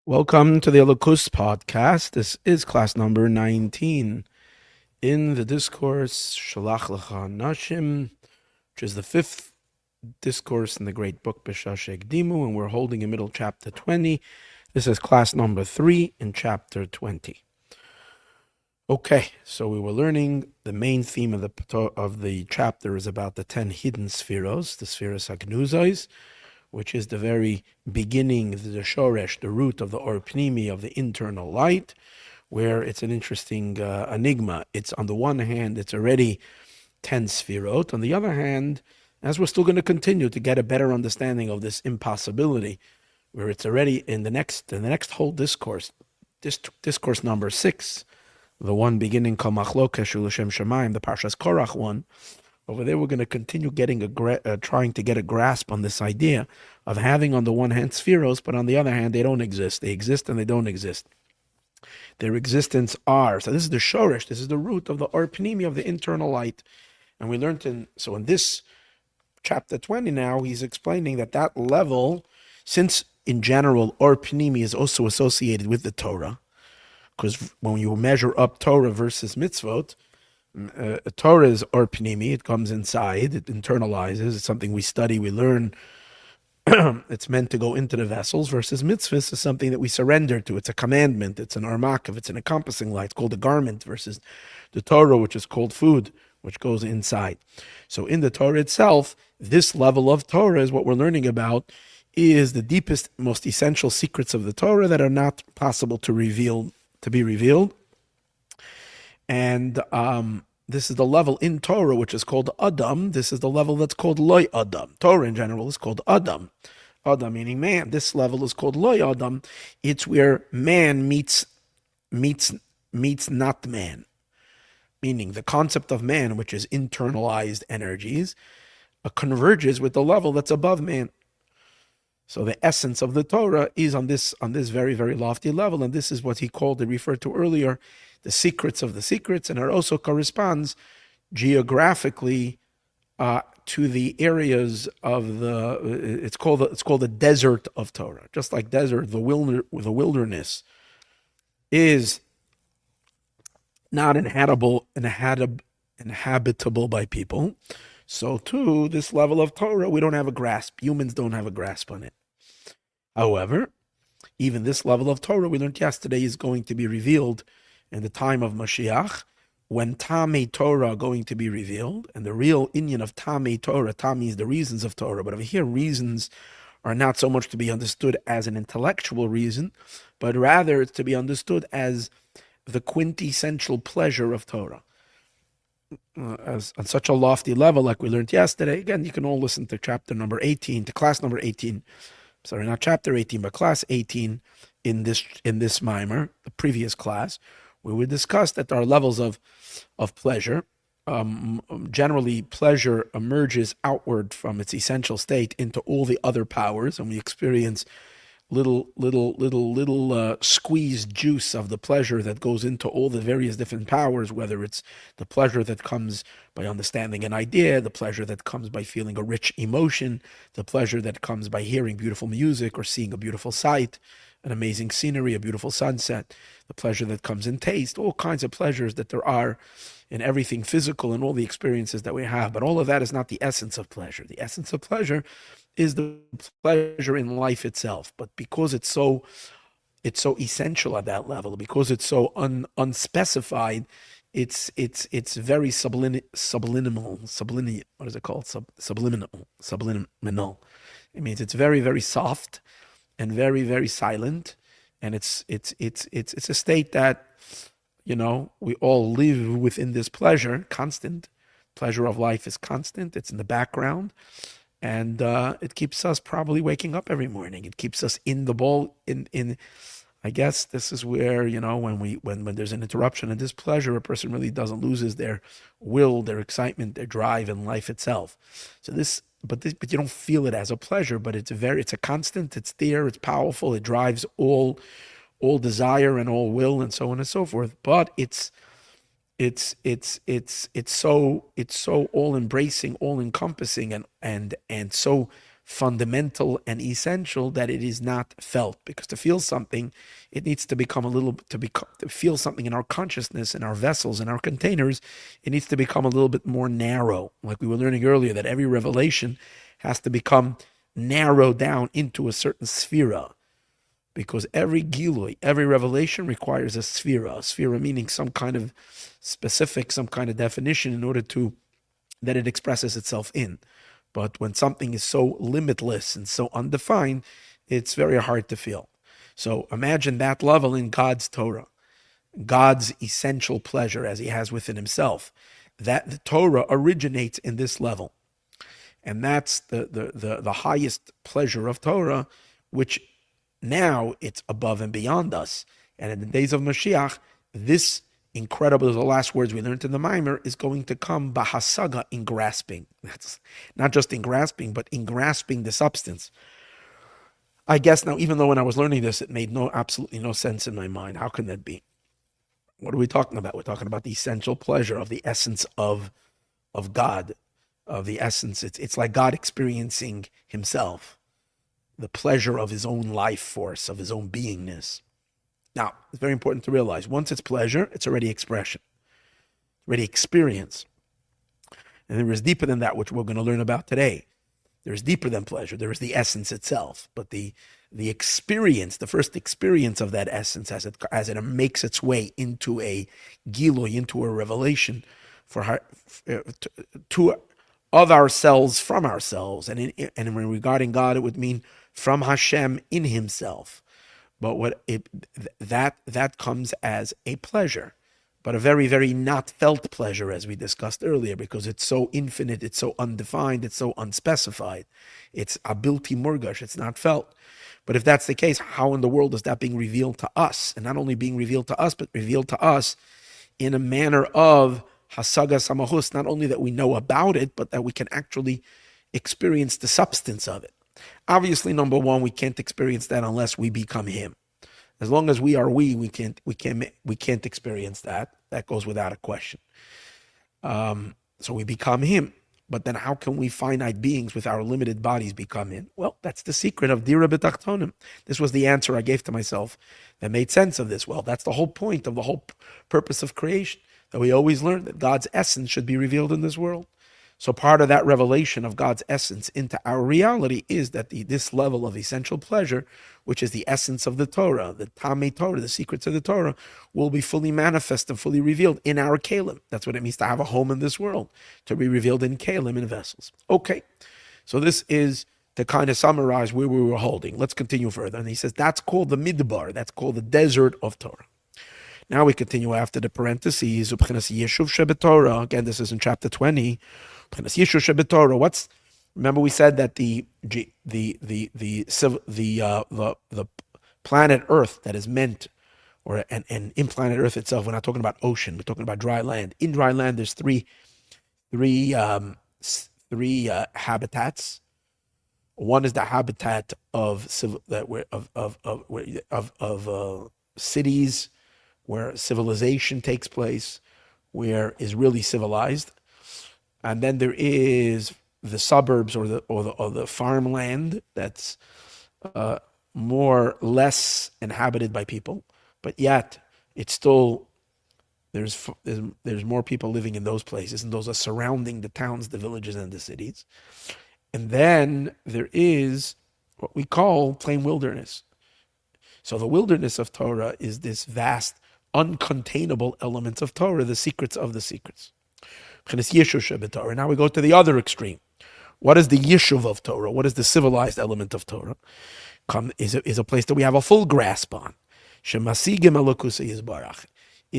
Welcome to the Elokus podcast. This is class number 19 in the discourse Shalach Lecha Anashim, which is the fifth discourse in the great book B'Shashek Dimu, and we're holding in middle chapter 20. This is class number 3 in chapter 20. Okay, so we were learning the main theme of the chapter is about the 10 hidden spheros, the spheros Hagnuzos, which is the very beginning, the shoresh, the root of the or pnimi, of the internal light, where it's an interesting enigma. It's on the one hand, it's already 10 sphirot. On the other hand, as we're still going to continue to get a better understanding of this impossibility, where it's already in the next whole discourse, discourse number 6, the one beginning Kol Machlokesh U'Lashem Shamayim, the Parshas Korach one. Over there, we're going to continue trying to get a grasp on this idea of having on the one hand spheros, but on the other hand, they don't exist. They exist and they don't exist. Their existence are. So this is the shoresh, this is the root of the or pnimi, of the internal light. And we learned in this chapter 20 now, he's explaining that level, since in general, or pnimi is also associated with the Torah, because when you measure up Torah versus mitzvot, Torah is or pnimi, it comes inside, it internalizes, it's something we study, we learn, it's meant to go into the vessels, versus mitzvahs is something that we surrender to, it's a commandment, it's an armakav, it's an encompassing light, it's called a garment, versus the Torah, which is called food, which goes inside. So in the Torah itself, this level of Torah is what we're learning about, is the deepest, most essential secrets of the Torah that are not possible to be revealed. And this is the level in Torah which is called Adam. This is the level that's called Loy Adam. Torah in general is called Adam. Adam meaning man. This level is called Loy Adam. It's where man meets not man. Meaning the concept of man, which is internalized energies, converges with the level that's above man. So the essence of the Torah is on this very, very lofty level, and this is what he referred to earlier, the secrets of the secrets, and it also corresponds geographically to the areas of it's called the desert of Torah. Just like desert, the wilderness is not inhabitable by people. So too, this level of Torah, we don't have a grasp. Humans don't have a grasp on it. However, even this level of Torah, we learned yesterday, is going to be revealed in the time of Mashiach, when Tamei Torah are going to be revealed. And the real inyan of Tamei Torah, Tamei is the reasons of Torah, but over here, reasons are not so much to be understood as an intellectual reason, but rather it's to be understood as the quintessential pleasure of Torah. As on such a lofty level, like we learned yesterday. Again, you can all listen to chapter number 18, to class number 18. Sorry, not chapter 18, but class 18 in this mimer, the previous class, where we discussed that there are levels of pleasure. Generally, pleasure emerges outward from its essential state into all the other powers, and we experience little squeezed juice of the pleasure that goes into all the various different powers, whether it's the pleasure that comes by understanding an idea, the pleasure that comes by feeling a rich emotion, the pleasure that comes by hearing beautiful music or seeing a beautiful sight, an amazing scenery, a beautiful sunset, the pleasure that comes in taste, all kinds of pleasures that there are in everything physical and all the experiences that we have. But all of that is not the essence of pleasure. The essence of pleasure is the pleasure in life itself. But because it's so essential at that level, because it's so unspecified, it's very subliminal. What is it called? Subliminal. It means it's very, very soft and very, very silent, and it's a state that, we all live within this pleasure. Constant pleasure of life is constant. It's in the background. And it keeps us probably waking up every morning. It keeps us in the ball. I guess this is where, when there's an interruption in this pleasure, a person really loses their will, their excitement, their drive in life itself. But you don't feel it as a pleasure. But it's a constant. It's there. It's powerful. It drives all desire and all will and so on and so forth. But it's so all embracing, all encompassing, and so fundamental and essential that it is not felt. Because to feel something, it needs to become to feel something in our consciousness, in our vessels, in our containers, it needs to become a little bit more narrow. Like we were learning earlier, that every revelation has to become narrowed down into a certain sphera. Because every gilui, every revelation requires a sphera meaning some kind of specific, some kind of definition in order to that it expresses itself in. But when something is so limitless and so undefined, it's very hard to feel. So imagine that level in God's Torah, God's essential pleasure as he has within himself. That the Torah originates in this level. And that's the highest pleasure of Torah, which now it's above and beyond us. And in the days of Mashiach, this incredible, the last words we learned in the Maimer, is going to come bahasaga, in grasping. That's not just in grasping, but in grasping the substance. I guess now, even though when I was learning this, it made absolutely no sense in my mind. How can that be? What are we talking about? We're talking about the essential pleasure of the essence of God, of the essence. It's like God experiencing himself, the pleasure of his own life force, of his own beingness. Now, it's very important to realize, once it's pleasure, it's already expression, already experience. And there is deeper than that, which we're going to learn about today. There is deeper than pleasure. There is the essence itself. But the experience, the first experience of that essence as it makes its way into a gilui, into a revelation of ourselves, from ourselves. And when regarding God, it would mean from Hashem in himself. But that comes as a pleasure, but a very, very not felt pleasure, as we discussed earlier, because it's so infinite, it's so undefined, it's so unspecified. It's abilti murgash, it's not felt. But if that's the case, how in the world is that being revealed to us? And not only being revealed to us, but revealed to us in a manner of hasaga samahus, not only that we know about it, but that we can actually experience the substance of it. Obviously, number one, we can't experience that unless we become him. As long as we are we can't experience that. That goes without a question. So we become him. But then how can we finite beings with our limited bodies become him? Well, that's the secret of Dira B'Tachtonim. This was the answer I gave to myself that made sense of this. Well, that's the whole point of the whole purpose of creation, that we always learn that God's essence should be revealed in this world. So part of that revelation of God's essence into our reality is that this level of essential pleasure, which is the essence of the Torah, the Tamei Torah, the secrets of the Torah, will be fully manifest and fully revealed in our kelim. That's what it means to have a home in this world, to be revealed in kelim, in vessels. Okay, so this is to kind of summarize where we were holding. Let's continue further. And he says that's called the midbar, that's called the desert of Torah. Now we continue after the parentheses. Again, this is in chapter 20. Remember we said that the planet Earth that is meant, and in planet Earth itself, we're not talking about ocean, we're talking about dry land. In dry land, there's three habitats. One is the habitat of cities, where civilization takes place, where is really civilized. And then there is the suburbs or the farmland that's more less inhabited by people, but yet it's still there's more people living in those places, and those are surrounding the towns, the villages, and the cities. And then there is what we call plain wilderness. So the wilderness of Torah is this vast, uncontainable element of Torah, the secrets of the secrets. Now we go to the other extreme. What is the yishuv of Torah? What is the civilized element of Torah? Is a place that we have a full grasp on. Is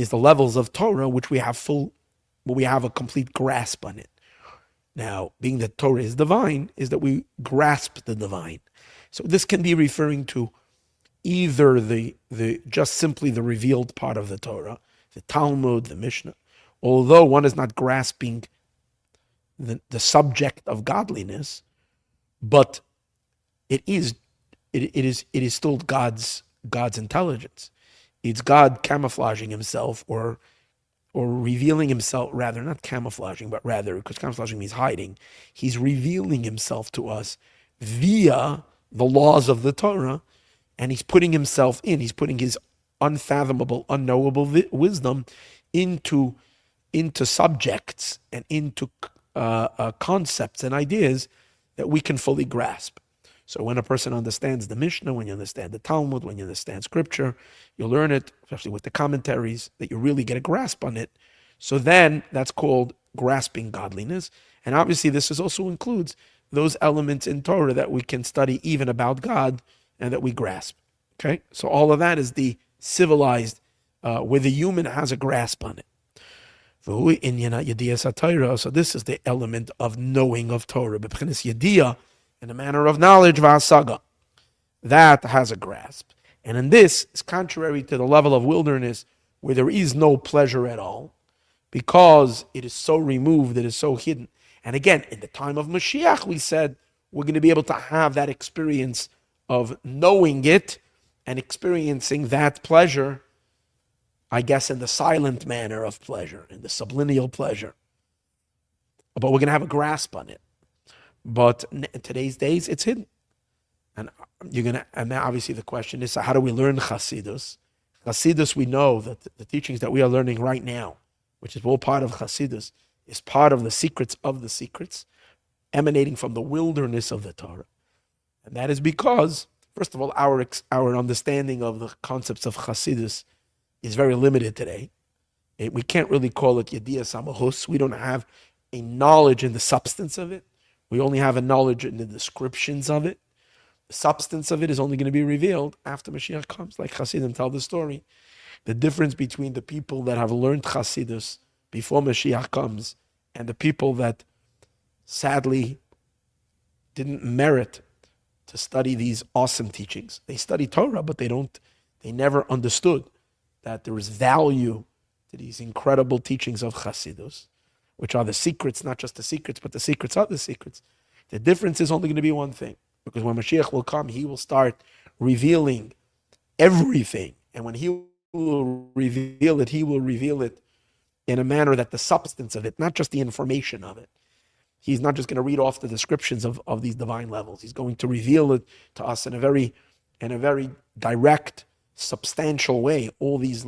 the levels of Torah which we have a complete grasp on it. Now, being that Torah is divine, is that we grasp the divine. So this can be referring to either the just simply the revealed part of the Torah, the Talmud, the Mishnah, although one is not grasping the subject of godliness, but it is still God's intelligence. It's God camouflaging himself or revealing himself, not camouflaging, but rather, because camouflaging means hiding, he's revealing himself to us via the laws of the Torah, and he's putting himself in. He's putting his unfathomable, unknowable wisdom into subjects and into concepts and ideas that we can fully grasp. So when a person understands the Mishnah, when you understand the Talmud, when you understand Scripture, you learn it, especially with the commentaries, that you really get a grasp on it. So then that's called grasping godliness. And obviously this also includes those elements in Torah that we can study even about God and that we grasp. Okay? So all of that is the civilized, where the human has a grasp on it. So this is the element of knowing of Torah. In a manner of knowledge, v'asaga, that has a grasp. And in this is contrary to the level of wilderness where there is no pleasure at all, because it is so removed, it is so hidden. And again, in the time of Mashiach, we said we're going to be able to have that experience of knowing it and experiencing that pleasure, I guess, in the silent manner of pleasure, in the subliminal pleasure. But we're going to have a grasp on it. But in today's days, it's hidden. And and obviously the question is, so how do we learn Chassidus? Chassidus, we know that the teachings that we are learning right now, which is all part of Chassidus, is part of the secrets of the secrets, emanating from the wilderness of the Torah. And that is because, first of all, our understanding of the concepts of Chassidus is very limited today. We can't really call it Yediyah Samahus. We don't have a knowledge in the substance of it. We only have a knowledge in the descriptions of it. The substance of it is only going to be revealed after Mashiach comes, like Chassidim tell the story. The difference between the people that have learned Chassidus before Mashiach comes and the people that sadly didn't merit to study these awesome teachings. They study Torah, but they never understood that there is value to these incredible teachings of Chassidus, which are the secrets, not just the secrets, but the secrets of the secrets. The difference is only going to be one thing, because when Mashiach will come, he will start revealing everything. And when he will reveal it, he will reveal it in a manner that the substance of it, not just the information of it. He's not just going to read off the descriptions of these divine levels. He's going to reveal it to us in a very direct, substantial way. All these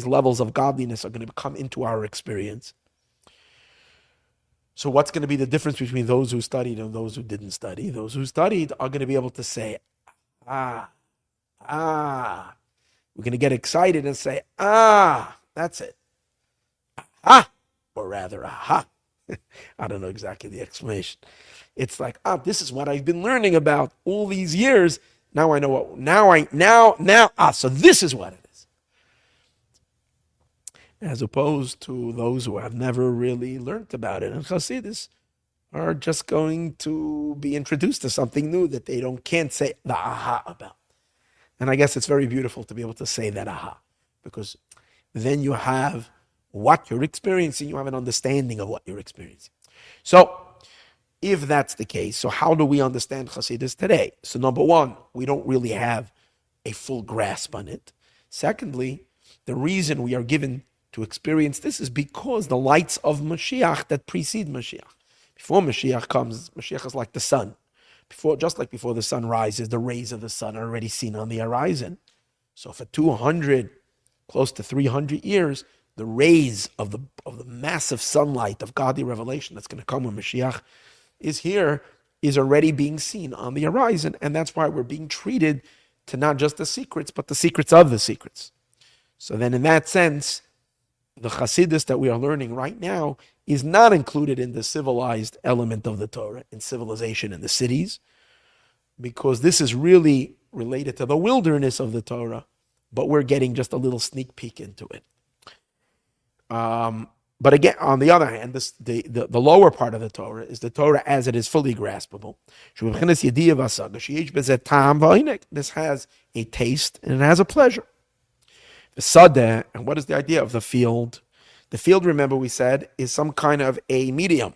levels of godliness are going to come into our experience. So what's going to be the difference between those who studied and those who didn't study? Those who studied are going to be able to say, We're going to get excited and say, that's it. Or rather, aha. I don't know exactly the explanation. It's like, this is what I've been learning about all these years. Now I know what, so this is what it is. As opposed to those who have never really learned about it. And Chassidus are just going to be introduced to something new that they can't say the aha about. And I guess it's very beautiful to be able to say that aha, because then you have what you're experiencing, you have an understanding of what you're experiencing. So, if that's the case, so how do we understand Chassidus today? So number one, we don't really have a full grasp on it. Secondly, the reason we are given to experience this is because the lights of Mashiach that precede Mashiach. Before Mashiach comes, Mashiach is like the sun. Just like before the sun rises, the rays of the sun are already seen on the horizon. So for 200, close to 300 years, the rays of the massive sunlight of godly revelation that's going to come when Mashiach is here is already being seen on the horizon. And that's why we're being treated to not just the secrets, but the secrets of the secrets. So then in that sense, the Chassidus that we are learning right now is not included in the civilized element of the Torah, in civilization in the cities, because this is really related to the wilderness of the Torah, but we're getting just a little sneak peek into it. But again, on the other hand, the lower part of the Torah is the Torah as it is fully graspable. This has a taste and it has a pleasure. The sadeh, and what is the idea of the field? The field, remember we said, is some kind of a medium.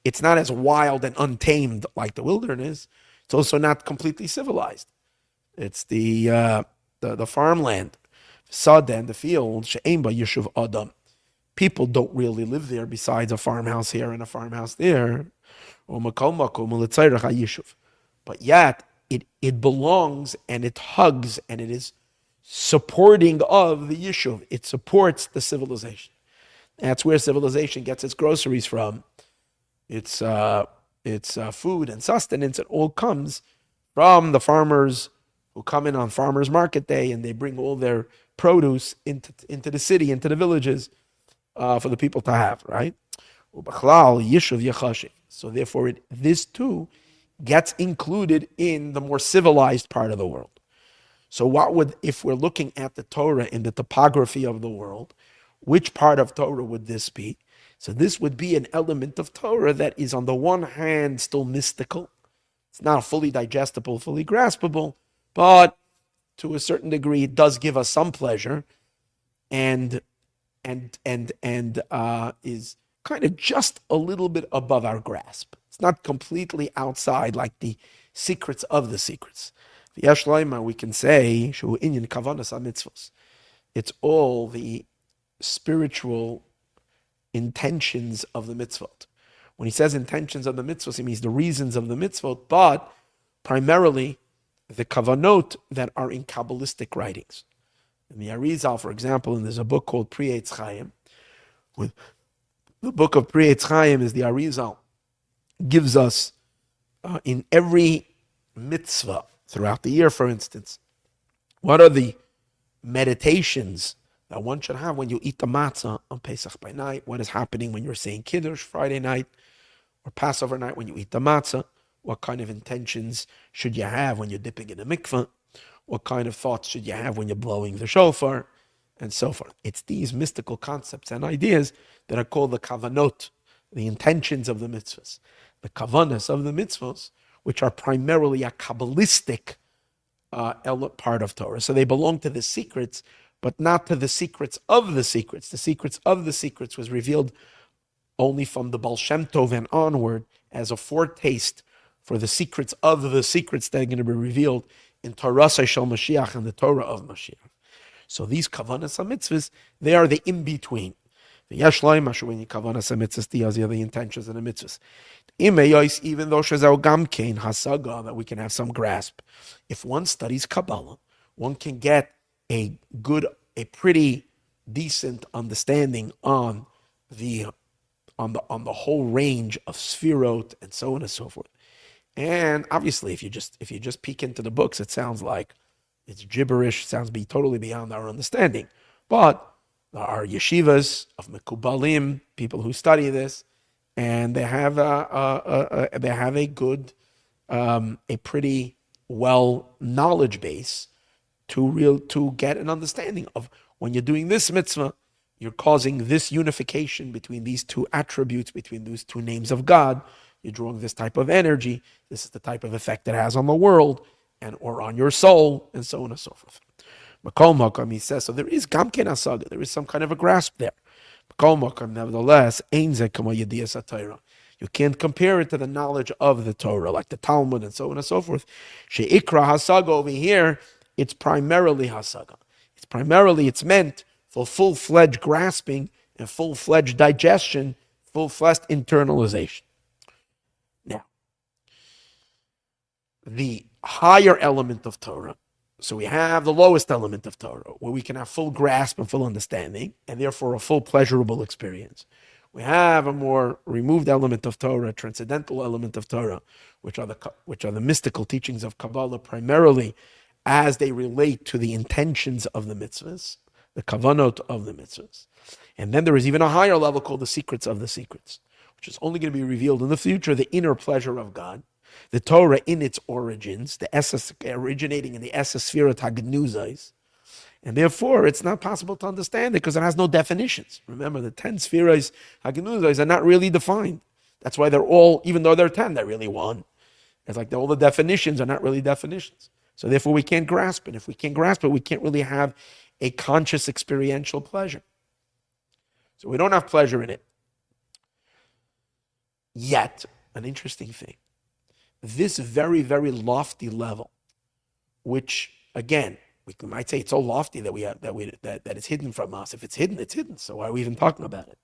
It's not as wild and untamed like the wilderness. It's also not completely civilized. It's the farmland. Sadeh and the field, she'ein ba yishuv adam. People don't really live there besides a farmhouse here and a farmhouse there. Or makol makom u'letzayrach hayishuv. but yet it belongs and it hugs and it is supporting of the Yishuv. It supports the civilization. That's where civilization gets its groceries from. Its food and sustenance. It all comes from the farmers who come in on farmers market day and they bring all their produce into the city, into the villages, for the people to have, right? So therefore, this too gets included in the more civilized part of the world. So if we're looking at the Torah in the topography of the world, which part of Torah would this be? So this would be an element of Torah that is on the one hand still mystical. It's not fully digestible, fully graspable, but to a certain degree it does give us some pleasure and is kind of just a little bit above our grasp. It's not completely outside like the secrets of the secrets. We can say it's all the spiritual intentions of the mitzvot. When he says intentions of the mitzvot, he means the reasons of the mitzvot, but primarily the kavanot that are in Kabbalistic writings. In the Arizal, for example, and there's a book called Pri Eitz Chaim. The book of Pri Eitz Chaim is the Arizal, gives us in every mitzvah throughout the year, for instance, what are the meditations that one should have when you eat the matzah on Pesach by night? What is happening when you're saying Kiddush Friday night or Passover night when you eat the matzah? What kind of intentions should you have when you're dipping in a mikveh? What kind of thoughts should you have when you're blowing the shofar? And so forth. It's these mystical concepts and ideas that are called the kavanot, the intentions of the mitzvahs. The kavanas of the mitzvahs, which are primarily a Kabbalistic part of Torah. So they belong to the secrets, but not to the secrets of the secrets. The secrets of the secrets was revealed only from the Baal Shem Tov and onward as a foretaste for the secrets of the secrets that are going to be revealed in Torah Shel Mashiach and the Torah of Mashiach. So these kavanas mitzvahs, they are the in-between. The yeshloim mashuini kavanas mitzvahs, these are the intentions of the mitzvahs. Even though shezau gamkein hasaga, that we can have some grasp. If one studies Kabbalah, one can get a pretty decent understanding on the whole range of sfirot and so on and so forth. And obviously, if you just peek into the books, it sounds like it's gibberish. Sounds totally beyond our understanding. But there are yeshivas of mekubalim, people who study this, and they have a good, a pretty well knowledge base to get an understanding of when you're doing this mitzvah, you're causing this unification between these two attributes, between those two names of God. You're drawing this type of energy. This is the type of effect it has on the world and or on your soul, and so on and so forth. Makol Makam, he says, so there is Gamken Asaga, there is some kind of a grasp there. Makol Makam, nevertheless, you can't compare it to the knowledge of the Torah, like the Talmud and so on and so forth. She'ikra Hasaga over here, it's primarily Hasaga. It's meant for full-fledged grasping and full-fledged digestion, full-fledged internalization. Now, the higher element of Torah, so we have the lowest element of Torah, where we can have full grasp and full understanding, and therefore a full pleasurable experience. We have a more removed element of Torah, a transcendental element of Torah, which are the mystical teachings of Kabbalah, primarily as they relate to the intentions of the mitzvahs, the kavanot of the mitzvahs. And then there is even a higher level called the secrets of the secrets, which is only going to be revealed in the future, the inner pleasure of God. The Torah in its origins, the essence originating in the essence Sfirat HaGnuzais, and therefore it's not possible to understand it because it has no definitions. Remember, the 10 Sfiras HaGnuzais are not really defined. That's why they're all, even though they're 10, they're really one. It's like all the definitions are not really definitions. So therefore we can't grasp it. If we can't grasp it, we can't really have a conscious experiential pleasure. So we don't have pleasure in it. Yet, an interesting thing. This very, very lofty level, which again, we might say it's so lofty that it's hidden from us. If it's hidden, it's hidden. So why are we even talking about it?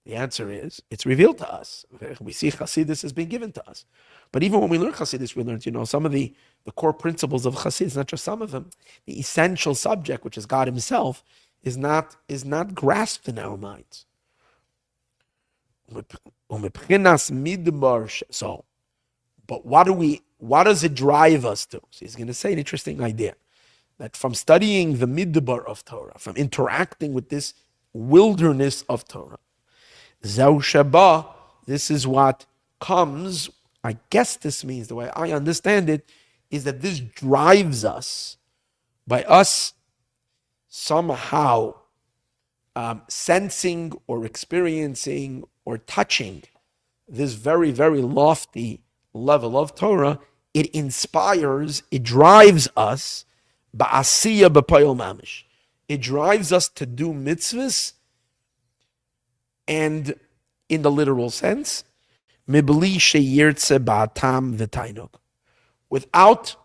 The answer is, it's revealed to us. We see Chassidus has been given to us. But even when we learn Chassidus, we learn, some of the core principles of Chassidus, not just some of them. The essential subject, which is God himself, is not grasped in our minds. So, but what does it drive us to? So he's going to say an interesting idea, that from studying the midbar of Torah, from interacting with this wilderness of Torah, Zeu Sheba, this is what comes, I guess this means, the way I understand it, is that this drives us, by us somehow sensing or experiencing or touching this very, very lofty level of Torah. It inspires, it drives us, ba'asiyah b'payil mamish. It drives us to do mitzvahs, and in the literal sense, mibli sheyirtze ba'atam v'tainuk, without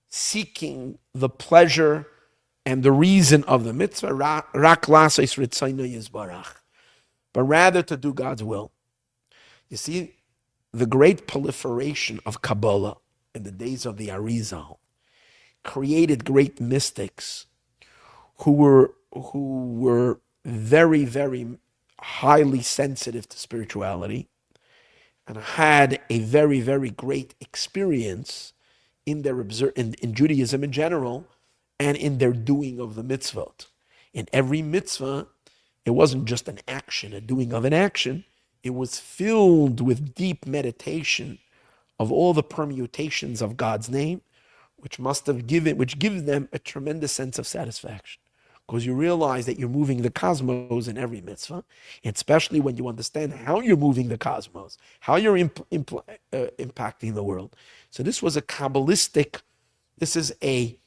seeking the pleasure and the reason of the mitzvah, rak lasos ritzayno yizbarach, but rather to do God's will. You see, the great proliferation of Kabbalah in the days of the Arizal created great mystics who were very, very highly sensitive to spirituality and had a very, very great experience in their in Judaism in general and in their doing of the mitzvot. In every mitzvah, it wasn't just an action, a doing of an action. It was filled with deep meditation of all the permutations of God's name, which gives them a tremendous sense of satisfaction. Because you realize that you're moving the cosmos in every mitzvah, and especially when you understand how you're moving the cosmos, how you're impacting the world. So this was a Kabbalistic, this is a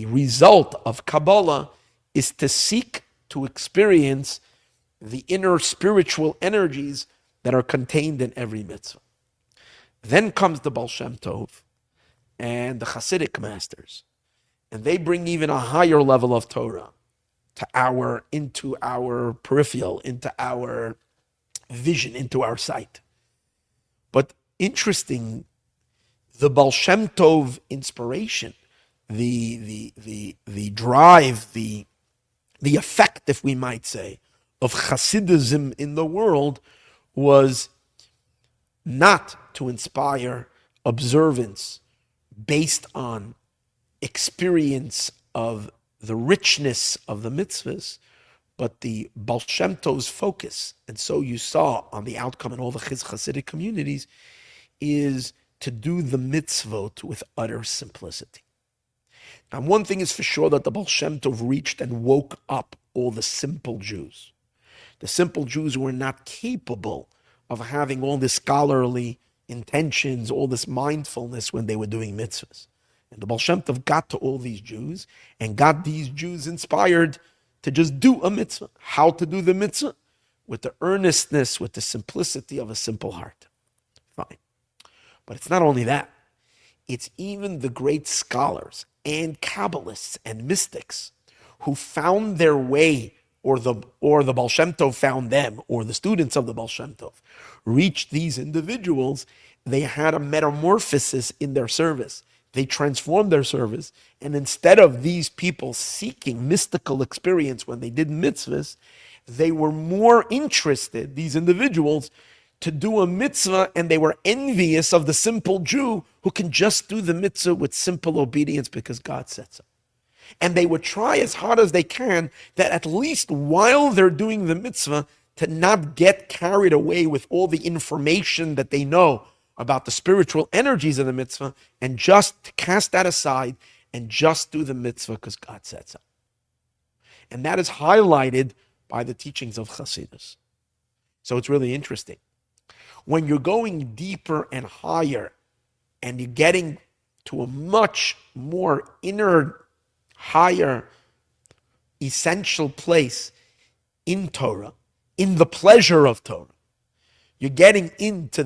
result of Kabbalah, is to seek to experience the inner spiritual energies that are contained in every mitzvah. Then comes the Baal Shem Tov and the Hasidic masters, and they bring even a higher level of Torah into our peripheral, into our vision, into our sight. But interesting, the Baal Shem Tov inspiration, the drive, the effect, if we might say, of Hasidism in the world was not to inspire observance based on experience of the richness of the mitzvahs, but the Baal Shem Tov's focus, and so you saw on the outcome in all the Hasidic communities, is to do the mitzvot with utter simplicity. Now, one thing is for sure, that the Baal Shem Tov reached and woke up all the simple Jews. The simple Jews were not capable of having all this scholarly intentions, all this mindfulness when they were doing mitzvahs. And the Baal Shem Tov got to all these Jews and got these Jews inspired to just do a mitzvah. How to do the mitzvah? With the earnestness, with the simplicity of a simple heart. Fine. But it's not only that. It's even the great scholars and Kabbalists and mystics who found their way, or the Baal Shem Tov found them, or the students of the Baal Shem Tov reached these individuals. They had a metamorphosis in their service. They transformed their service, and instead of these people seeking mystical experience when they did mitzvahs, they were more interested, these individuals, to do a mitzvah, and they were envious of the simple Jew who can just do the mitzvah with simple obedience because God said so. And they would try as hard as they can that at least while they're doing the mitzvah, to not get carried away with all the information that they know about the spiritual energies of the mitzvah, and just cast that aside and just do the mitzvah because God said so. And that is highlighted by the teachings of Chassidus. So it's really interesting. When you're going deeper and higher, and you're getting to a much more inner, higher, essential place in Torah, in the pleasure of Torah, you're getting into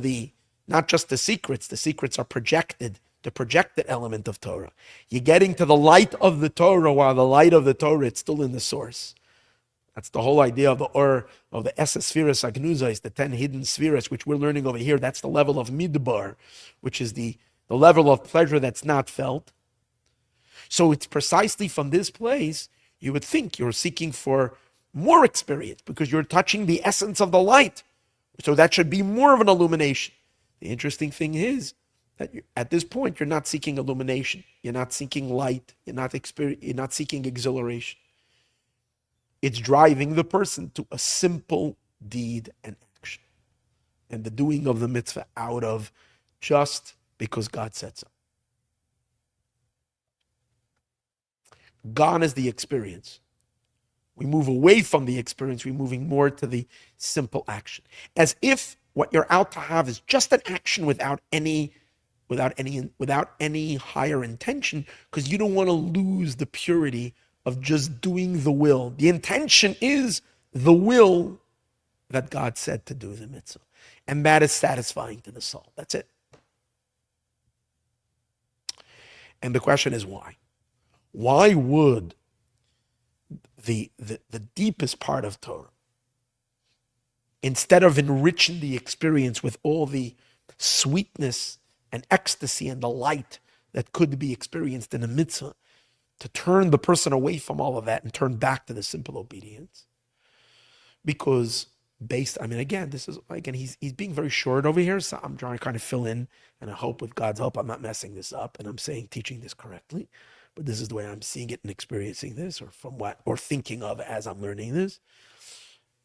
not just the secrets are projected, the projected element of Torah. You're getting to the light of the Torah, while the light of the Torah, it's still in the source. That's the whole idea of the or of the Esa Spheres Agnuzais, the 10 hidden spheres, which we're learning over here. That's the level of Midbar, which is the level of pleasure that's not felt. So it's precisely from this place, you would think you're seeking for more experience because you're touching the essence of the light. So that should be more of an illumination. The interesting thing is that at this point, you're not seeking illumination. You're not seeking light. You're not seeking exhilaration. It's driving the person to a simple deed and action. And the doing of the mitzvah out of just because God said so. Gone is the experience. We move away from the experience. We're moving more to the simple action. As if what you're out to have is just an action without any higher intention, because you don't want to lose the purity of just doing the will. The intention is the will that God said to do the mitzvah. And that is satisfying to the soul. That's it. And the question is why? Why would the deepest part of Torah, instead of enriching the experience with all the sweetness and ecstasy and the light that could be experienced in a mitzvah, to turn the person away from all of that and turn back to the simple obedience? Because he's being very short over here, so I'm trying to kind of fill in, and I hope with God's help I'm not messing this up and I'm teaching this correctly. But this is the way I'm seeing it and experiencing this, or thinking of as I'm learning this,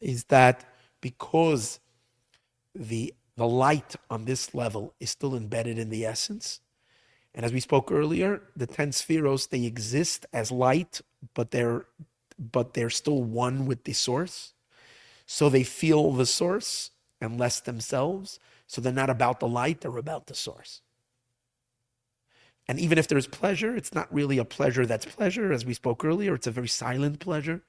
is that because the light on this level is still embedded in the essence, and as we spoke earlier, the 10 spheros, they exist as light, but they're still one with the source. So they feel the source and less themselves. So they're not about the light, they're about the source. And even if there's pleasure, it's not really a pleasure that's pleasure, as we spoke earlier. It's a very silent pleasure.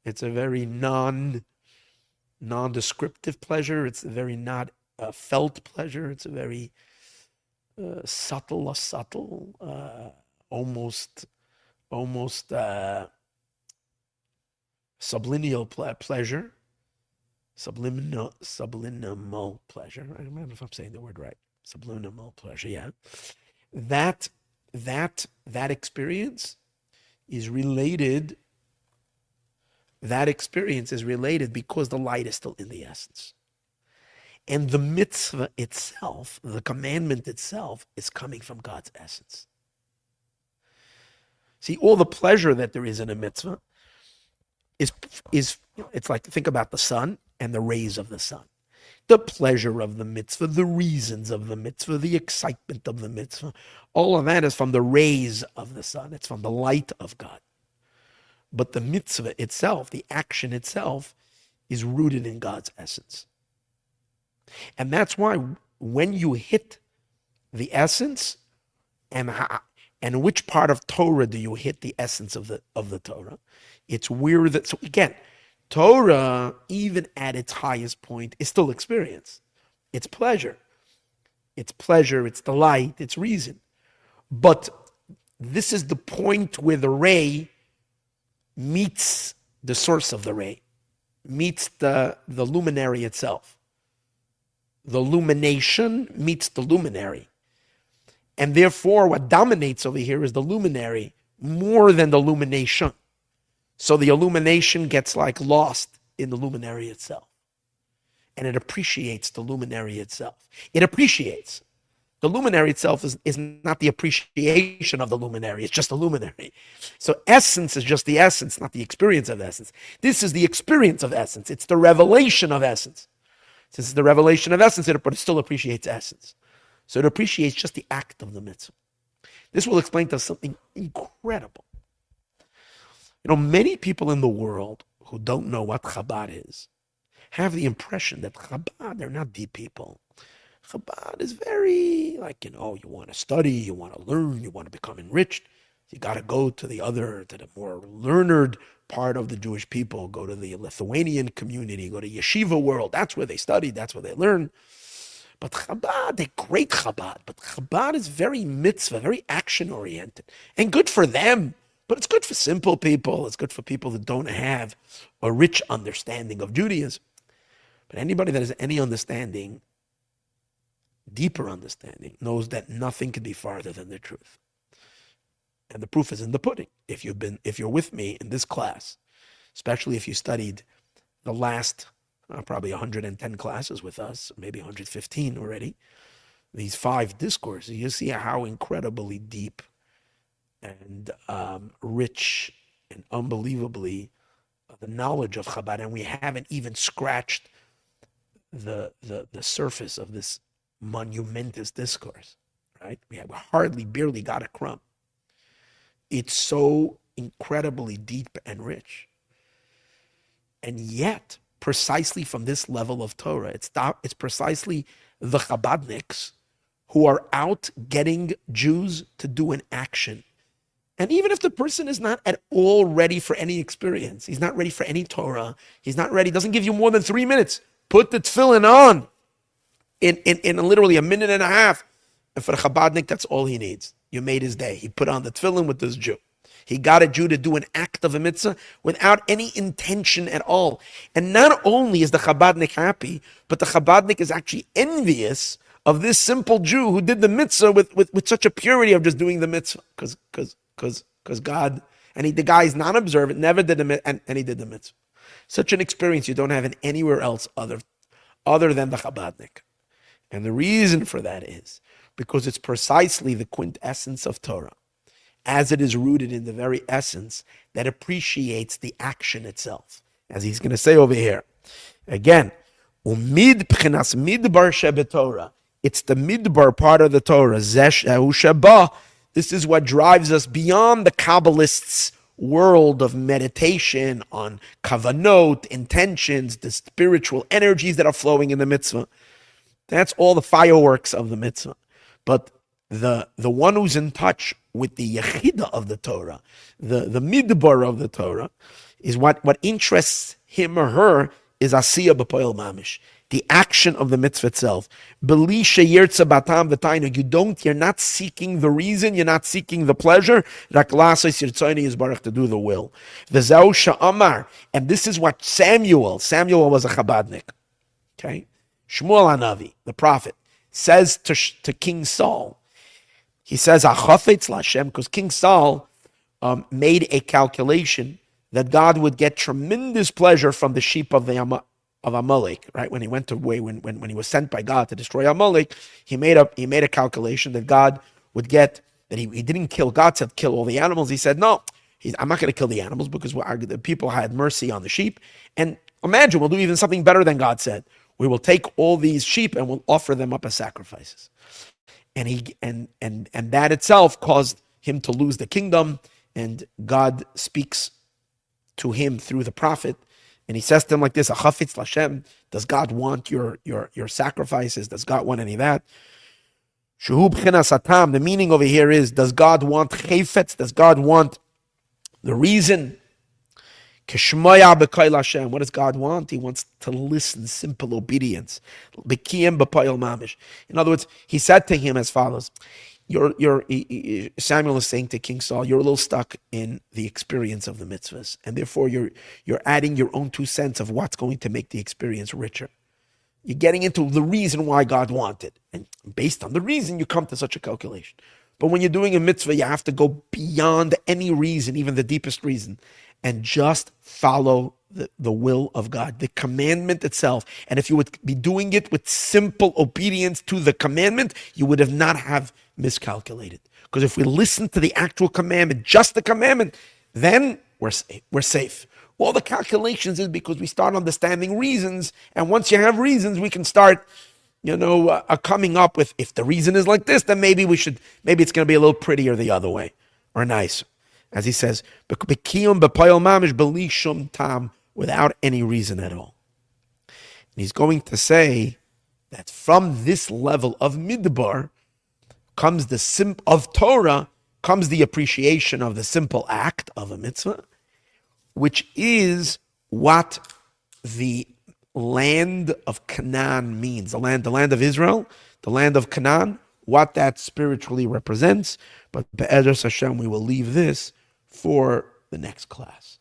It's a very non-descriptive pleasure. It's a very not felt pleasure. It's a very subtle, almost subliminal pleasure. Subliminal pleasure. I don't know if I'm saying the word right. Subliminal pleasure, yeah. That experience is related. That experience is related because the light is still in the essence. And the mitzvah itself, the commandment itself, is coming from God's essence. See, all the pleasure that there is in a mitzvah is it's like, think about the sun and the rays of the sun. The pleasure of the mitzvah, the reasons of the mitzvah, the excitement of the mitzvah, all of that is from the rays of the sun. It's from the light of God. But the mitzvah itself, the action itself, is rooted in God's essence. And that's why when you hit the essence, and which part of Torah do you hit the essence of the Torah? It's where that. So again, Torah, even at its highest point, is still experience. It's pleasure. It's pleasure, it's delight, it's reason. But this is the point where the ray meets the source of the ray, meets the luminary itself. The illumination meets the luminary. And therefore, what dominates over here is the luminary more than the illumination. So the illumination gets like lost in the luminary itself. And it appreciates the luminary itself. It appreciates. The luminary itself is not the appreciation of the luminary. It's just the luminary. So essence is just the essence, not the experience of essence. This is the experience of essence. It's the revelation of essence. Since it's the revelation of essence, but it still appreciates essence. So it appreciates just the act of the mitzvah. This will explain to us something incredible. Many people in the world who don't know what Chabad is have the impression that Chabad, they're not deep people. Chabad is very you want to study, you want to learn, you want to become enriched. You got to go to the more learned part of the Jewish people, go to the Lithuanian community, go to yeshiva world. That's where they study, that's where they learn. But Chabad, they're great Chabad, but Chabad is very mitzvah, very action-oriented. And good for them. But it's good for simple people. It's good for people that don't have a rich understanding of Judaism. But anybody that has any understanding, deeper understanding, knows that nothing can be farther than the truth. And the proof is in the pudding. If you're with me in this class, especially if you studied the last probably 110 classes with us, maybe 115 already, these 5 discourses, you see how incredibly deep and rich and unbelievably the knowledge of Chabad, and we haven't even scratched the surface of this monumentous discourse, right? We have barely got a crumb. It's so incredibly deep and rich. And yet, precisely from this level of Torah, it's precisely the Chabadniks who are out getting Jews to do an action. And even if the person is not at all ready for any experience, he's not ready for any Torah, he's not ready, doesn't give you more than 3 minutes, put the tefillin on in literally a minute and a half. And for the Chabadnik, that's all he needs. You made his day. He put on the tefillin with this Jew. He got a Jew to do an act of a mitzvah without any intention at all. And not only is the Chabadnik happy, but the Chabadnik is actually envious of this simple Jew who did the mitzvah with such a purity of just doing the mitzvah. Because God, the guy is not observant, never did the mitzvah, and he did the mitzvah. Such an experience you don't have in anywhere else other than the Chabadnik. And the reason for that is because it's precisely the quintessence of Torah, as it is rooted in the very essence that appreciates the action itself. As he's going to say over here. Again, umid p'chinas midbar shebetorah. It's the midbar part of the Torah. Zesh sheba. This is what drives us beyond the Kabbalists' world of meditation on kavanot, intentions, the spiritual energies that are flowing in the mitzvah. That's all the fireworks of the mitzvah. But the one who's in touch with the yechida of the Torah, the midbar of the Torah, is what interests him or her is asiyah b'poel mamish, the action of the mitzvah itself. You're not seeking the reason, you're not seeking the pleasure. To do the will. And this is what Samuel was a Chabadnik. Okay, Shmuel Hanavi, the prophet, says to King Saul. He says, because King Saul made a calculation that God would get tremendous pleasure from the sheep of Amalek, right? When he went away, when he was sent by God to destroy Amalek, he made a calculation that God would get, that he didn't kill. God said, kill all the animals. He said, no, I'm not going to kill the animals because the people had mercy on the sheep. And imagine, we'll do even something better than God said. We will take all these sheep and we'll offer them up as sacrifices. And that itself caused him to lose the kingdom. And God speaks to him through the prophet, and he says to him like this: "Achafitz Lashem." Does God want your sacrifices? Does God want any of that? Shuhu b'chinas hatam. The meaning over here is: does God want chayfetz? Does God want the reason? Kishmaya b'kayil Lashem. What does God want? He wants to listen, simple obedience. B'kiyem b'payil mamish. In other words, he said to him as follows: Samuel is saying to King Saul, you're a little stuck in the experience of the mitzvahs, and therefore you're adding your own 2 cents of what's going to make the experience richer. You're getting into the reason why God wanted, and based on the reason, you come to such a calculation. But when you're doing a mitzvah, you have to go beyond any reason, even the deepest reason, and just follow the will of God, the commandment itself. And if you would be doing it with simple obedience to the commandment, you would not have miscalculated. Because if we listen to the actual commandment, just the commandment, then we're safe. All the calculations is because we start understanding reasons, and once you have reasons, we can start, coming up with, if the reason is like this, then maybe it's going to be a little prettier the other way, or nicer. As he says, without any reason at all. And he's going to say that from this level of midbar comes of Torah, comes the appreciation of the simple act of a mitzvah, which is what the land of Canaan means. The land of Israel, the land of Canaan, what that spiritually represents. But Be'ezus Hashem, we will leave this for the next class.